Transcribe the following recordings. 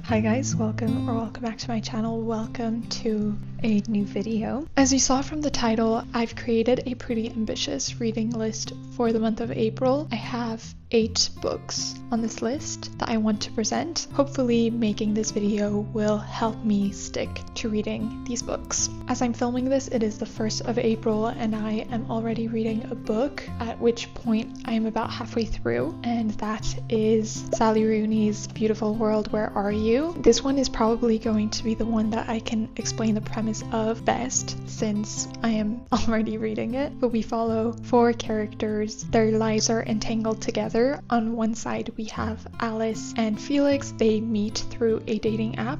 Hi guys, welcome back to my channel. Welcome to a new video. As you saw from the title, I've created a pretty ambitious reading list for the month of April. I have 8 books on this list that I want to present. Hopefully making this video will help me stick to reading these books. As I'm filming this, it is the 1st of April and I am already reading a book, at which point I am about halfway through, and that is Sally Rooney's Beautiful World, Where Are You? This one is probably going to be the one that I can explain the premise of best, since I am already reading it. But we follow 4 characters. Their lives are entangled together. On one side we have Alice and Felix. They meet through a dating app.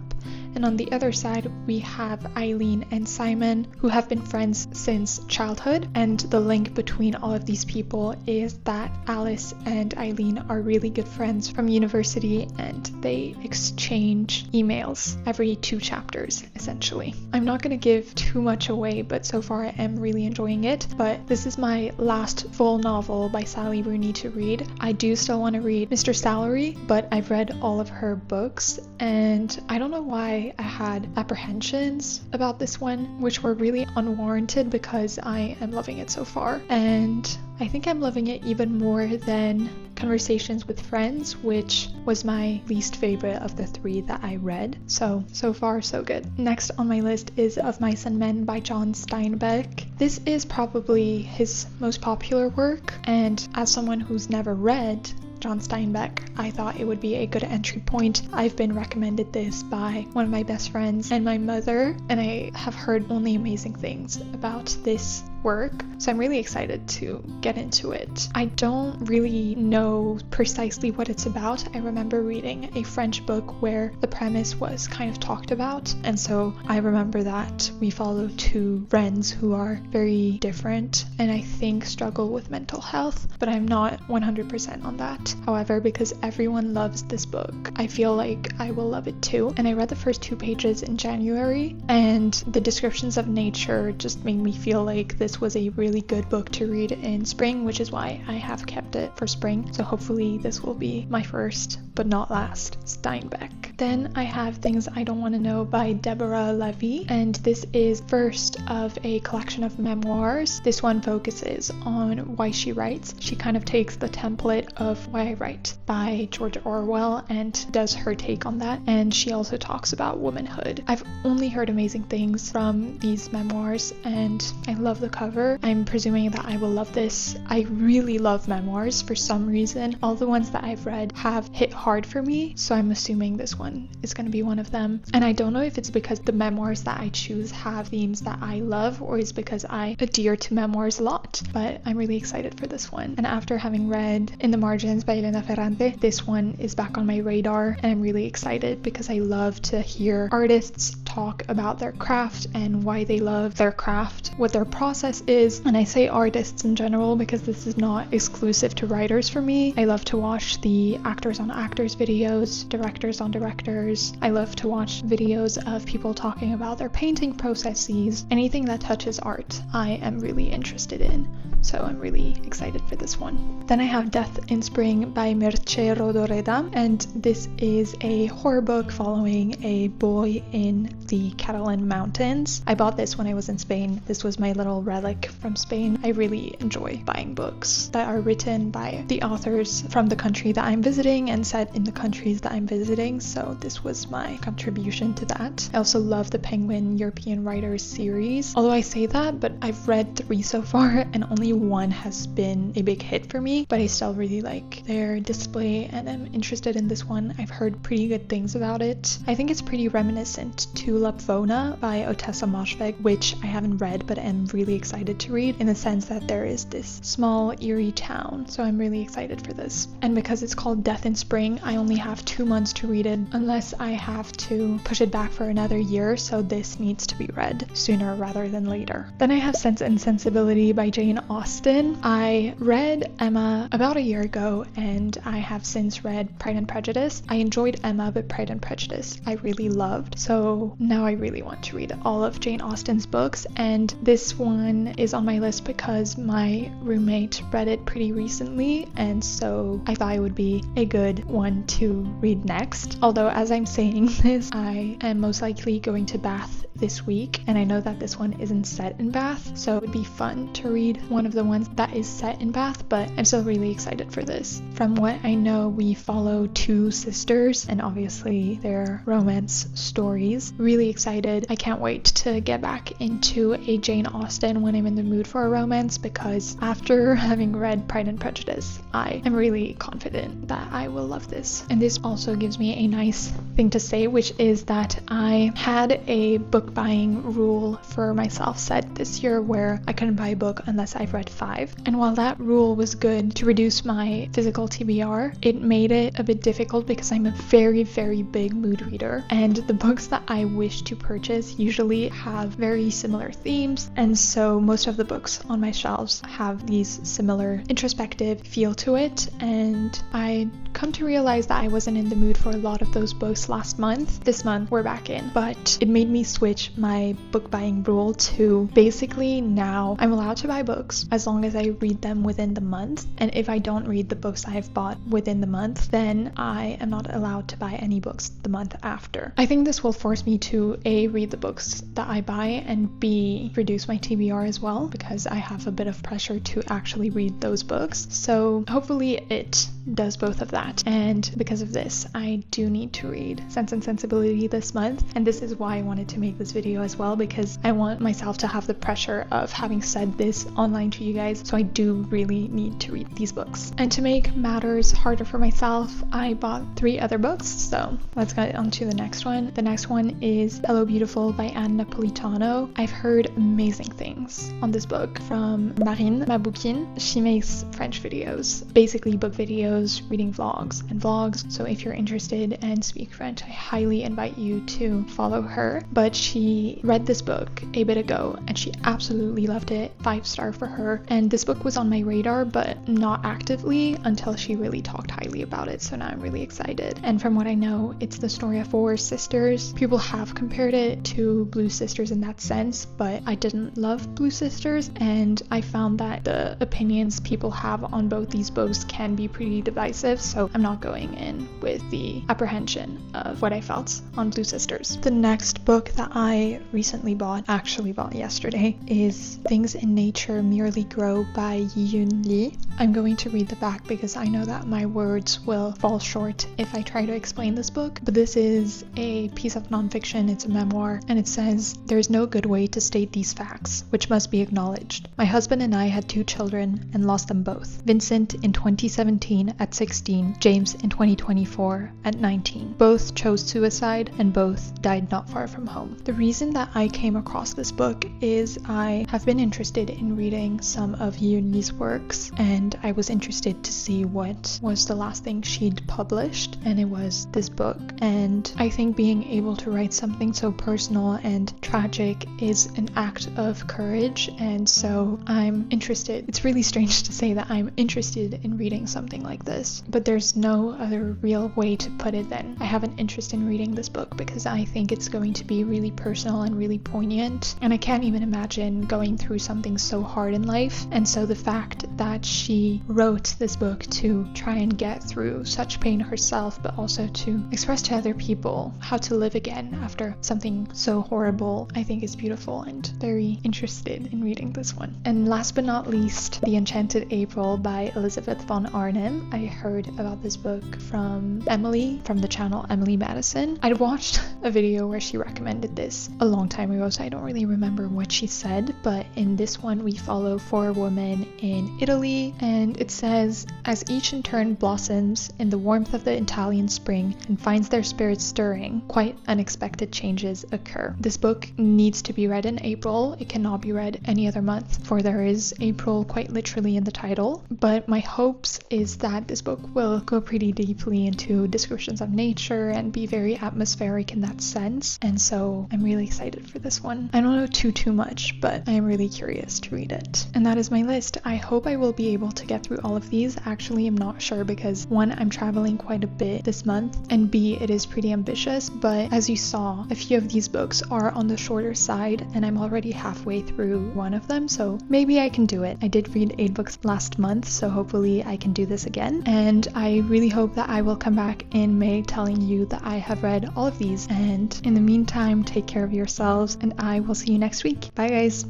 And on the other side, we have Eileen and Simon, who have been friends since childhood. And the link between all of these people is that Alice and Eileen are really good friends from university, and they exchange emails every 2 chapters, essentially. I'm not going to give too much away, but so far I am really enjoying it. But this is my last full novel by Sally Rooney to read. I do still want to read Mr. Salary, but I've read all of her books, and I don't know why I had apprehensions about this one, which were really unwarranted because I am loving it so far. And I think I'm loving it even more than Conversations with Friends, which was my least favorite of the 3 that I read. So far, so good. Next on my list is Of Mice and Men by John Steinbeck. This is probably his most popular work, and as someone who's never read John Steinbeck, I thought it would be a good entry point. I've been recommended this by one of my best friends and my mother, and I have heard only amazing things about this work, so I'm really excited to get into it. I don't really know precisely what it's about. I remember reading a French book where the premise was kind of talked about, and so I remember that we follow 2 friends who are very different and I think struggle with mental health, but I'm not 100% on that. However, because everyone loves this book, I feel like I will love it too. And I read the first 2 pages in January, and the descriptions of nature just made me feel like this was a really good book to read in spring, which is why I have kept it for spring. So hopefully this will be my first, but not last, Steinbeck. Then I have Things I Don't Want to Know by Deborah Levy, and this is first of a collection of memoirs. This one focuses on why she writes. She kind of takes the template of Why I Write by George Orwell and does her take on that, and she also talks about womanhood. I've only heard amazing things from these memoirs, and I love the cover. I'm presuming that I will love this. I really love memoirs for some reason. All the ones that I've read have hit hard for me, so I'm assuming this one is going to be one of them. And I don't know if it's because the memoirs that I choose have themes that I love, or it's because I adhere to memoirs a lot, but I'm really excited for this one. And after having read In the Margins by Elena Ferrante, this one is back on my radar, and I'm really excited because I love to hear artists talk about their craft and why they love their craft, what their process is. And I say artists in general because this is not exclusive to writers for me. I love to watch the actors on actors videos, directors on directors. I love to watch videos of people talking about their painting processes. Anything that touches art, I am really interested in. So I'm really excited for this one. Then I have Death in Spring by Mircea Rodoreda, and this is a horror book following a boy in the Catalan mountains. I bought this when I was in Spain. This was my little relic from Spain. I really enjoy buying books that are written by the authors from the country that I'm visiting and set in the countries that I'm visiting, so this was my contribution to that. I also love the Penguin European Writers series. Although I say that, but I've read 3 so far and only 1 has been a big hit for me, but I still really like their display and I'm interested in this one. I've heard pretty good things about it. I think it's pretty reminiscent to Lapvona by Otessa Moshfegh, which I haven't read but am really excited to read, in the sense that there is this small eerie town, so I'm really excited for this. And because it's called Death in Spring, I only have 2 months to read it unless I have to push it back for another year, so this needs to be read sooner rather than later. Then I have Sense and Sensibility by Jane Austen. I read Emma about a year ago and I have since read Pride and Prejudice. I enjoyed Emma, but Pride and Prejudice I really loved, so now I really want to read all of Jane Austen's books, and this one is on my list because my roommate read it pretty recently, and so I thought it would be a good one to read next. Although as I'm saying this, I am most likely going to Bath this week, and I know that this one isn't set in Bath, so it would be fun to read one of the ones that is set in Bath, but I'm still really excited for this. From what I know, we follow two sisters, and obviously their romance stories. Really excited. I can't wait to get back into a Jane Austen when I'm in the mood for a romance, because after having read Pride and Prejudice, I am really confident that I will love this. And this also gives me a nice thing to say, which is that I had a book buying rule for myself set this year where I couldn't buy a book unless I've read 5. And while that rule was good to reduce my physical TBR, it made it a bit difficult because I'm a very, very big mood reader, and the books that I wish to purchase usually have very similar themes, and so most of the books on my shelves have these similar introspective feel to it, and I come to realize that I wasn't in the mood for a lot of those books last month. This month we're back in, but it made me switch my book buying rule to basically now I'm allowed to buy books as long as I read them within the month, and if I don't read the books I've bought within the month, then I am not allowed to buy any books the month after. I think this will force me to A, read the books that I buy, and B, reduce my TBR as well, because I have a bit of pressure to actually read those books. So hopefully it does both of that, and because of this I do need to read Sense and Sensibility this month, and this is why I wanted to make this video as well, because I want myself to have the pressure of having said this online to you guys, so I do really need to read these books. And to make matters harder for myself, I bought 3 other books, so let's get on to the next one. The next one is Hello Beautiful by Anne Napolitano. I've heard amazing things on this book from Marine, ma bouquine. She makes French videos, basically book videos, reading vlogs, so if you're interested and speak French, I highly invite you to follow her. But she read this book a bit ago and she absolutely loved it, 5-star for her, and this book was on my radar but not actively until she really talked highly about it, so now I'm really excited. And from what I know, it's the story of 4 sisters. People have compared it to Blue Sisters in that sense, but I didn't love Blue Sisters, and I found that the opinions people have on both these books can be pretty divisive, so I'm not going in with the apprehension of what I felt on Blue Sisters. The next book that I recently actually bought yesterday, is Things in Nature Merely Grow by Lee. I'm going to read the back because I know that my words will fall short if I try to explain this book, but this is a piece of nonfiction, it's a memoir, and it says, "There is no good way to state these facts, which must be acknowledged. My husband and I had 2 children and lost them both. Vincent in 2017 at 16, James in 2024 at 19. Both chose suicide and both died not far from home." The reason that I came across this book is I have been interested in reading some of Yoon Lee's works, and I was interested to see what was the last thing she'd published, and it was this book. And I think being able to write something so personal and tragic is an act of courage, and so I'm interested. It's really strange to say that I'm interested in reading something like this, but there's no other real way to put it than I have an interest in reading this book because I think it's going to be really personal and really poignant, and I can't even imagine going through something so hard in life. And so the fact that she wrote this book to try and get through such pain herself, but also to express to other people how to live again after something so horrible, I think is beautiful, and very interested in reading this one. And last but not least, The Enchanted April by Elizabeth von Arnim. I heard about this book from Emily, from the channel Emily Madison. I'd watched a video where she recommended this a long time ago, so I don't really remember what she said, but in this one we follow 4 women in Italy, and it says, "As each in turn blossoms in the warmth of the Italian spring and finds their spirits stirring, quite unexpected changes occur." This book needs to be read in April. It cannot be read any other month, for there is April quite literally in the title, but my hopes is that that this book will go pretty deeply into descriptions of nature and be very atmospheric in that sense. And so I'm really excited for this one. I don't know too much, but I am really curious to read it. And that is my list. I hope I will be able to get through all of these. Actually, I'm not sure because one, I'm traveling quite a bit this month, and B, it is pretty ambitious, but as you saw, a few of these books are on the shorter side and I'm already halfway through one of them, so maybe I can do it. I did read 8 books last month, so hopefully I can do this again. And I really hope that I will come back in May telling you that I have read all of these. And in the meantime, take care of yourselves and I will see you next week. Bye guys!